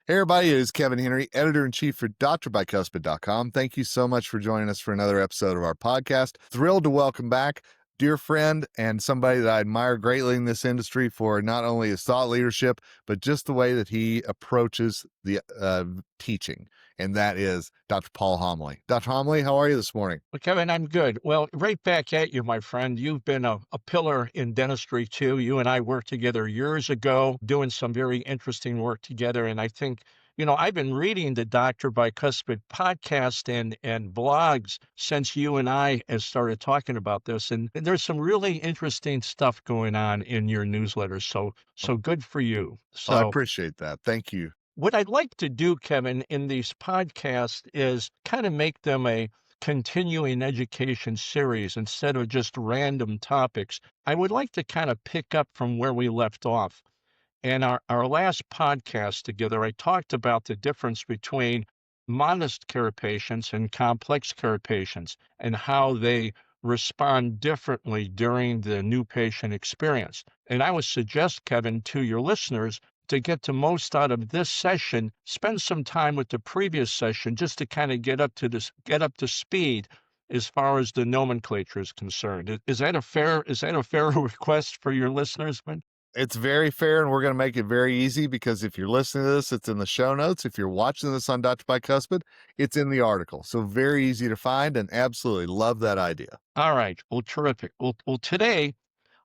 Hey everybody, it is Kevin Henry, editor-in-chief for drbicuspid.com. Thank you so much for joining us for another episode of our podcast. Thrilled to welcome back dear friend and somebody that I admire greatly in this industry for not only his thought leadership, but just the way that he approaches the teaching, and that is Dr. Paul Homoly. Dr. Homoly, how are you this morning? Well, Kevin, I'm good. Well, right back at you, my friend. You've been a pillar in dentistry, too. You and I worked together years ago, doing some very interesting work together. And I think, I've been reading the Doctor Bicuspid podcast and blogs since you and I have started talking about this. And there's some really interesting stuff going on in your newsletter. So good for you. Well, I So appreciate that. Thank you. what I'd like to do, Kevin, in these podcasts is kind of make them a continuing education series instead of just random topics. I would like to kind of pick up from where we left off. In our last podcast together, I talked about the difference between modest care patients and complex care patients and how they respond differently during the new patient experience. And I would suggest, Kevin, to your listeners to get the most out of this session, spend some time with the previous session just to kind of get up to speed as far as the nomenclature is concerned. Is that a fair request for your listeners, man? It's very fair, and we're going to make it very easy because if you're listening to this, it's in the show notes. If you're watching this on Dr. Bicuspid, it's in the article. So very easy to find, and absolutely love that idea. All right. Well, terrific. Well, today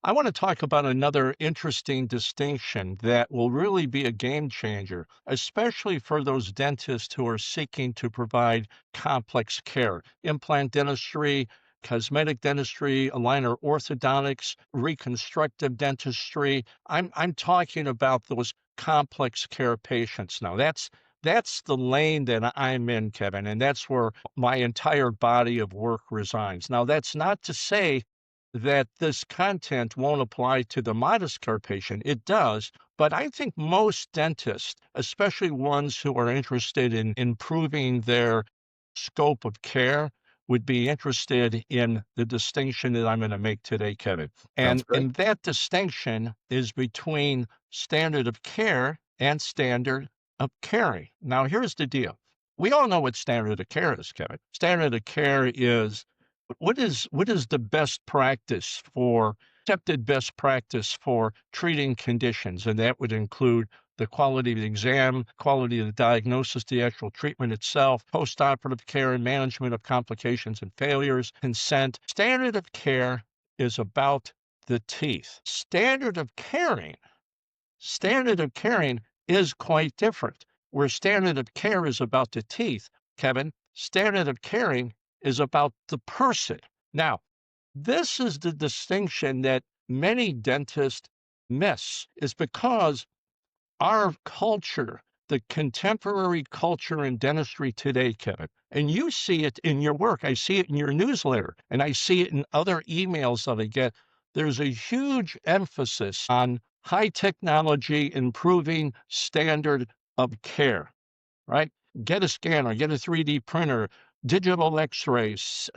I want to talk about another interesting distinction that will really be a game changer, especially for those dentists who are seeking to provide complex care, implant dentistry, cosmetic dentistry, aligner orthodontics, reconstructive dentistry. I'm talking about those complex care patients now. That's the lane that I'm in, Kevin, and that's where my entire body of work resides. Now, that's not to say that this content won't apply to the modest care patient. It does, but I think most dentists, especially ones who are interested in improving their scope of care, would be interested in the distinction that I'm going to make today, Kevin. Sounds great. And that distinction is between standard of care and standard of caring. Now, here's the deal. We all know what standard of care is, Kevin. Standard of care is what is the best practice for accepted best practice for treating conditions? And that would include the quality of the exam, quality of the diagnosis, the actual treatment itself, postoperative care and management of complications and failures, consent. Standard of care is about the teeth. Standard of caring is quite different. Where standard of care is about the teeth, Kevin, standard of caring is about the person. Now, this is the distinction that many dentists miss, is because our culture, the contemporary culture in dentistry today, Kevin, and you see it in your work. I see it in your newsletter, and I see it in other emails that I get. There's a huge emphasis on high technology improving standard of care, right? Get a scanner, get a 3D printer, digital x-rays,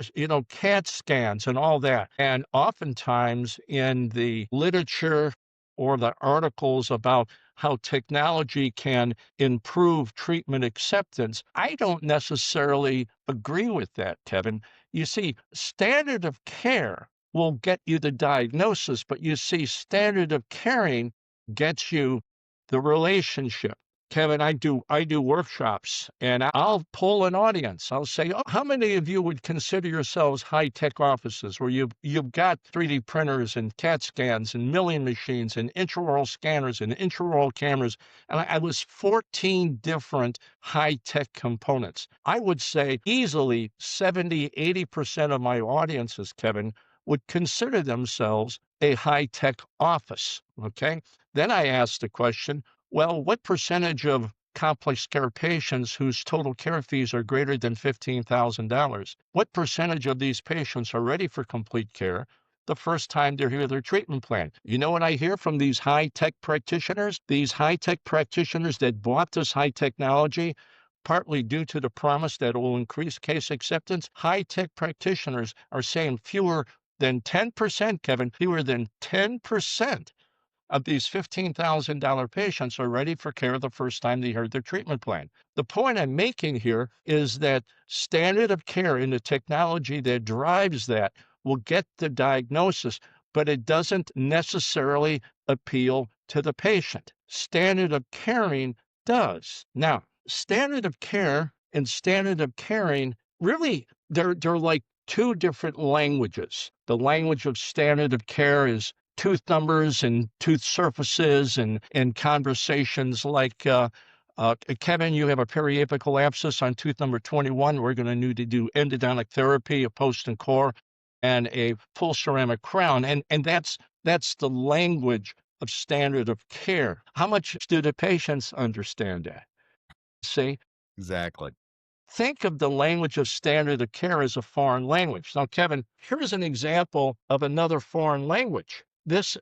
CAT scans and all that. And oftentimes in the literature or the articles about how technology can improve treatment acceptance, I don't necessarily agree with that, Kevin. You see, standard of care will get you the diagnosis, but you see, standard of caring gets you the relationship. Kevin, I do workshops, and I'll pull an audience. I'll say, "Oh, how many of you would consider yourselves high-tech offices where you've got 3D printers and CAT scans and milling machines and intraoral scanners and intraoral cameras?" And I was 14 different high-tech components. I would say easily 70, 80% of my audiences, Kevin, would consider themselves a high-tech office. Okay. Then I asked the question, well, what percentage of complex care patients whose total care fees are greater than $15,000, what percentage of these patients are ready for complete care the first time they hear their treatment plan? You know what I hear from these high-tech practitioners? These high-tech practitioners that bought this high technology, partly due to the promise that it will increase case acceptance, high-tech practitioners are saying fewer than 10%, Kevin, fewer than 10% of these $15,000 patients are ready for care the first time they heard their treatment plan. The point I'm making here is that standard of care and the technology that drives that will get the diagnosis, but it doesn't necessarily appeal to the patient. Standard of caring does. Now, standard of care and standard of caring really they're like two different languages. The language of standard of care is tooth numbers and tooth surfaces and conversations like Kevin, you have a periapical abscess on tooth number 21. We're going to need to do endodontic therapy, a post and core, and a full ceramic crown. And that's the language of standard of care. How much do the patients understand that? See, Exactly. think of the language of standard of care as a foreign language. Now, Kevin, here's an example of another foreign language. This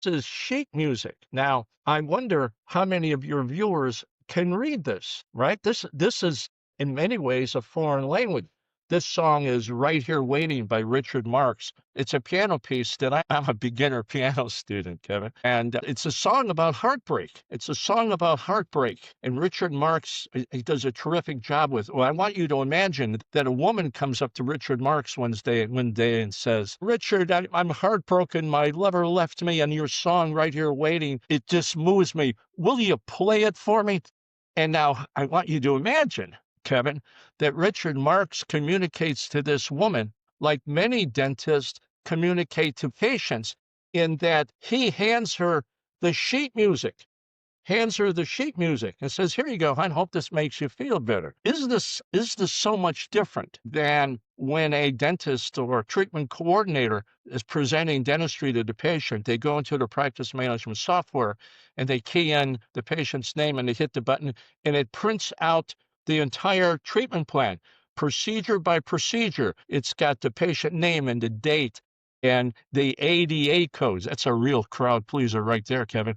is sheet music. Now, I wonder how many of your viewers can read this, right? This is in many ways a foreign language. This song is Right Here Waiting by Richard Marx. It's a piano piece that I'm a beginner piano student, Kevin. And it's a song about heartbreak. It's a song about heartbreak. And Richard Marx, he does a terrific job with, well, I want you to imagine that a woman comes up to Richard Marx one day and says, Richard, I'm heartbroken. My lover left me, and your song Right Here Waiting, it just moves me. Will you play it for me? And now I want you to imagine, Kevin, that Richard Marx communicates to this woman like many dentists communicate to patients, in that he hands her the sheet music, and says, here you go, hon, hope this makes you feel better. Is this so much different than when a dentist or a treatment coordinator is presenting dentistry to the patient? They go into the practice management software and they key in the patient's name and they hit the button and it prints out the entire treatment plan, procedure by procedure. It's got the patient name and the date and the ADA codes. That's a real crowd pleaser right there, Kevin.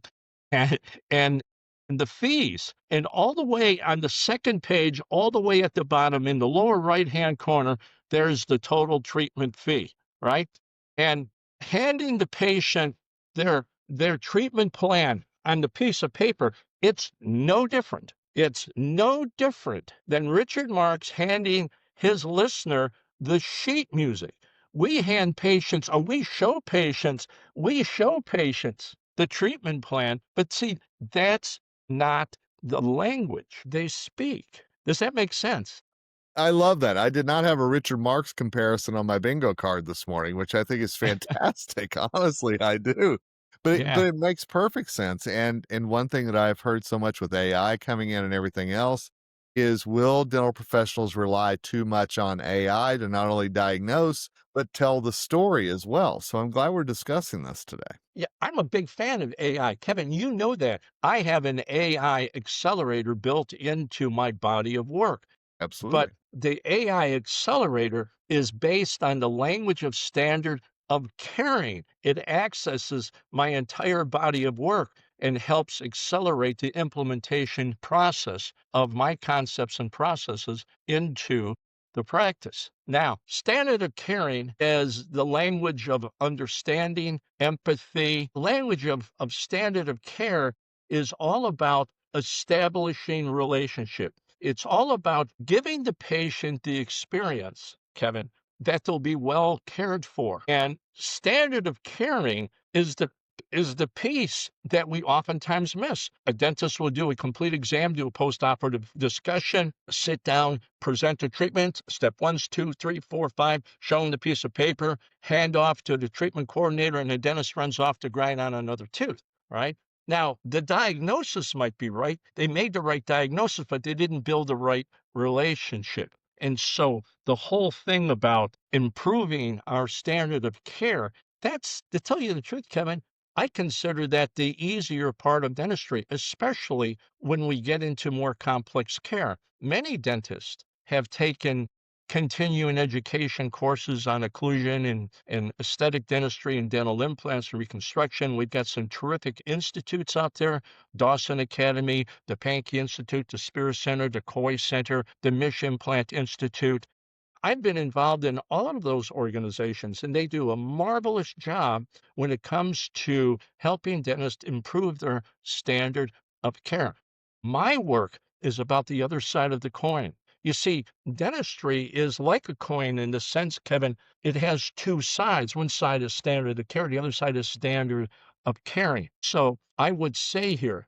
And, and the fees, and all the way on the second page, all the way at the bottom in the lower right-hand corner, there's the total treatment fee, right? And handing the patient their treatment plan on the piece of paper, it's no different. It's no different than Richard Marx handing his listener the sheet music. We hand patients, or we show patients the treatment plan, but see, that's not the language they speak. Does that make sense? I love that. I did not have a Richard Marx comparison on my bingo card this morning, which I think is fantastic. Honestly, I do. But Yeah. it makes perfect sense. And one thing that I've heard so much with AI coming in and everything else is, will dental professionals rely too much on AI to not only diagnose but tell the story as well? So I'm glad we're discussing this today. Yeah, I'm a big fan of AI. Kevin, you know that. I have an AI accelerator built into my body of work. But Absolutely. the AI accelerator is based on the language of standard of caring. It accesses my entire body of work and helps accelerate the implementation process of my concepts and processes into the practice. Now, standard of caring is the language of understanding, empathy. Language of standard of care is all about establishing relationship. It's all about giving the patient the experience, Kevin, that they'll be well cared for. And standard of caring is the piece that we oftentimes miss. A dentist will do a complete exam, do a postoperative discussion, sit down, present the treatment, step 1, 2, 3, 4, 5, show them the piece of paper, hand off to the treatment coordinator, and the dentist runs off to grind on another tooth, right? Now, the diagnosis might be right. They made the right diagnosis, but they didn't build the right relationship. And so the whole thing about improving our standard of care, that's, to tell you the truth, Kevin, I consider that the easier part of dentistry, especially when we get into more complex care. Many dentists have taken continuing education courses on occlusion and aesthetic dentistry and dental implants and reconstruction. We've got some terrific institutes out there: Dawson Academy, the Pankey Institute, the Spear Center, the Coy Center, the Mish Implant Institute. I've been involved in all of those organizations, and they do a marvelous job when it comes to helping dentists improve their standard of care. My work is about the other side of the coin. You see, dentistry is like a coin in the sense, Kevin, it has two sides. One side is standard of care, the other side is standard of caring. So I would say here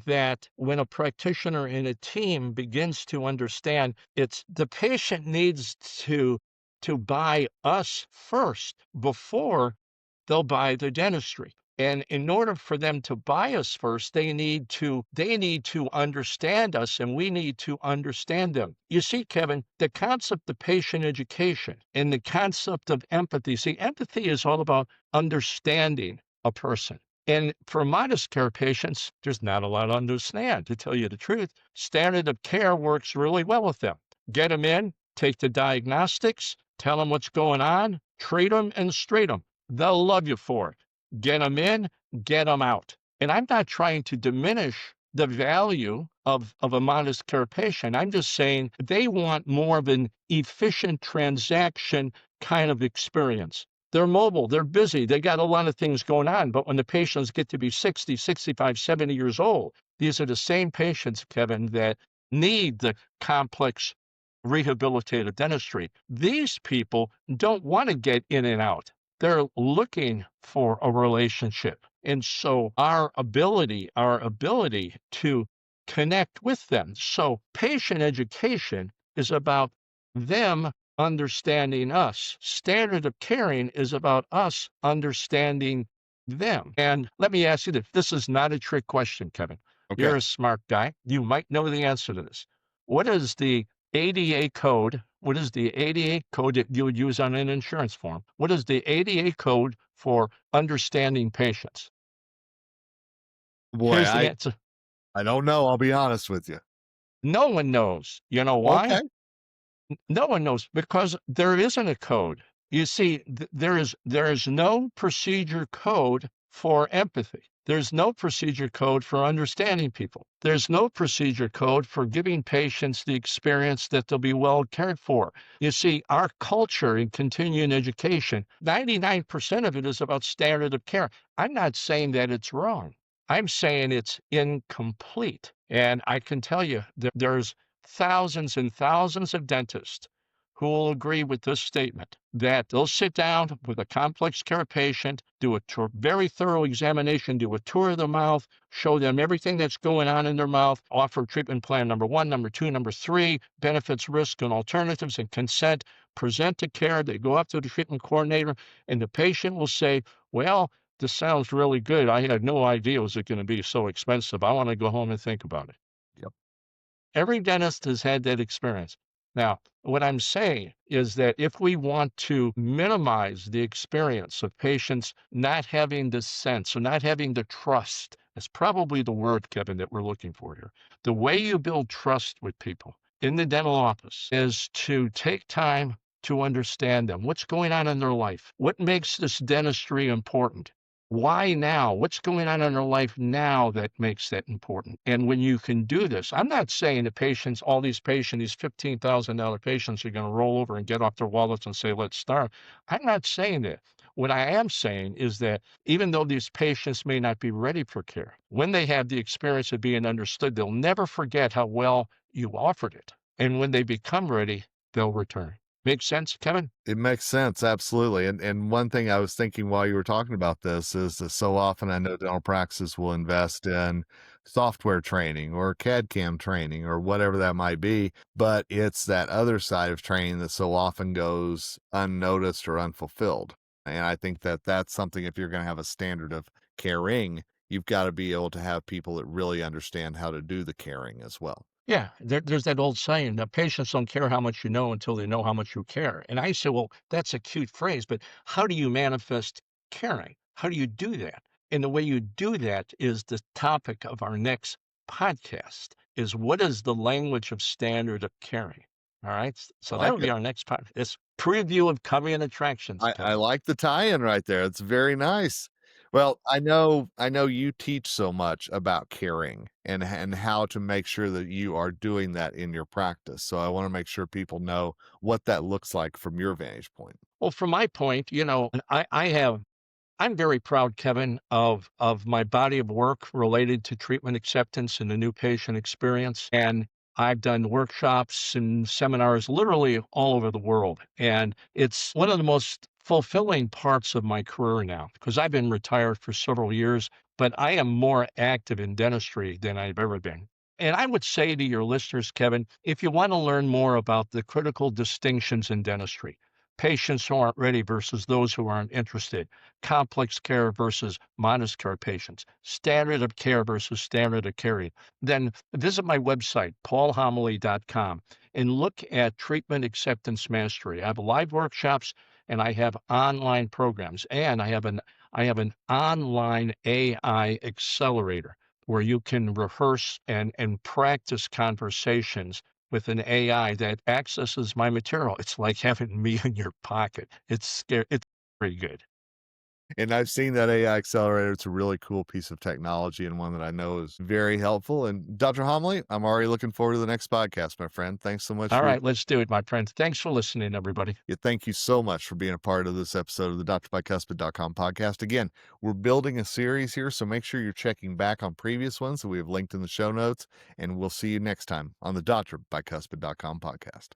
that when a practitioner in a team begins to understand it's the patient needs to buy us first before they'll buy the dentistry. And in order for them to buy us first, they need to understand us and we need to understand them. You see, Kevin, the concept of patient education and the concept of empathy. See, empathy is all about understanding a person. And for modest care patients, there's not a lot to understand, to tell you the truth. Standard of care works really well with them. Get them in, take the diagnostics, tell them what's going on, treat them, and straight them. They'll love you for it. Get them in, get them out. And I'm not trying to diminish the value of a modest care patient. I'm just saying they want more of an efficient transaction kind of experience. They're mobile, they're busy, they got a lot of things going on. But when the patients get to be 60, 65, 70 years old, these are the same patients, Kevin, that need the complex rehabilitative dentistry. These people don't want to get in and out. They're looking for a relationship. And so our ability to connect with them. So patient education is about them understanding us. Standard of caring is about us understanding them. And let me ask you this is not a trick question, Kevin. Okay. You're a smart guy. You might know the answer to this. What is the ADA code? What is the ADA code that you would use on an insurance form? What is the ADA code for understanding patients? Boy, Here's the I answer. I don't know. I'll be honest with you. No one knows. You know why? Okay. No one knows because there isn't a code. You see, there is no procedure code for empathy. There's no procedure code for understanding people. There's no procedure code for giving patients the experience that they'll be well cared for. You see, our culture in continuing education, 99% of it is about standard of care. I'm not saying that it's wrong. I'm saying it's incomplete. And I can tell you that there's thousands and thousands of dentists who will agree with this statement that they'll sit down with a complex care patient, do a very thorough examination, do a tour of the mouth, show them everything that's going on in their mouth, offer treatment plan number one, number two, number three, benefits, risk, and alternatives, and consent, present to care. They go up to the treatment coordinator, and the patient will say, well, this sounds really good. I had no idea it was going to be so expensive. I want to go home and think about it. Yep. Every dentist has had that experience. Now, what I'm saying is that if we want to minimize the experience of patients not having the sense or not having the trust, that's probably the word, Kevin, that we're looking for here. The way you build trust with people in the dental office is to take time to understand them. What's going on in their life? What makes this dentistry important? Why now? What's going on in their life now that makes that important? And when you can do this, I'm not saying that patients, all these patients, these $15,000 patients are going to roll over and get off their wallets and say, let's start. I'm not saying that. What I am saying is that even though these patients may not be ready for care, when they have the experience of being understood, they'll never forget how well you offered it. And when they become ready, they'll return. Make sense, Kevin? It makes sense, absolutely. And one thing I was thinking while you were talking about this is that so often I know dental practices will invest in software training or CAD CAM training or whatever that might be, but it's that other side of training that so often goes unnoticed or unfulfilled. And I think that that's something if you're going to have a standard of caring, you've got to be able to have people that really understand how to do the caring as well. Yeah, there's that old saying that patients don't care how much you know until they know how much you care. And I say, well, that's a cute phrase, but how do you manifest caring? How do you do that? And the way you do that is the topic of our next podcast is what is the language of standard of caring? All right. I So that like would be it. our next podcast. It's preview of coming attractions, I Kevin. like the tie-in right there. It's very nice. Well, I know you teach so much about caring and how to make sure that you are doing that in your practice. So I want to make sure people know what that looks like from your vantage point. Well, from my point, I'm very proud, Kevin, of my body of work related to treatment acceptance and the new patient experience. And I've done workshops and seminars literally all over the world. And it's one of the most fulfilling parts of my career now because I've been retired for several years, but I am more active in dentistry than I've ever been. And I would say to your listeners, Kevin, if you want to learn more about the critical distinctions in dentistry, patients who aren't ready versus those who aren't interested, complex care versus modest care patients, standard of care versus standard of care, then visit my website, paulhomoly.com, and look at Treatment Acceptance Mastery. I have live workshops and I have online programs, and I have an online AI accelerator where you can rehearse and practice conversations with an AI that accesses my material. It's like having me in your pocket. It's very good. And I've seen that AI accelerator. It's a really cool piece of technology and one that I know is very helpful. And Dr. Homily, I'm already looking forward to the next podcast, my friend. Thanks so much All for right, let's do it, my friend. Thanks for listening, everybody. yeah, thank you so much for being a part of this episode of the drbycuspid.com podcast. Again, we're building a series here, so make sure you're checking back on previous ones that we have linked in the show notes. And we'll see you next time on the drbycuspid.com podcast.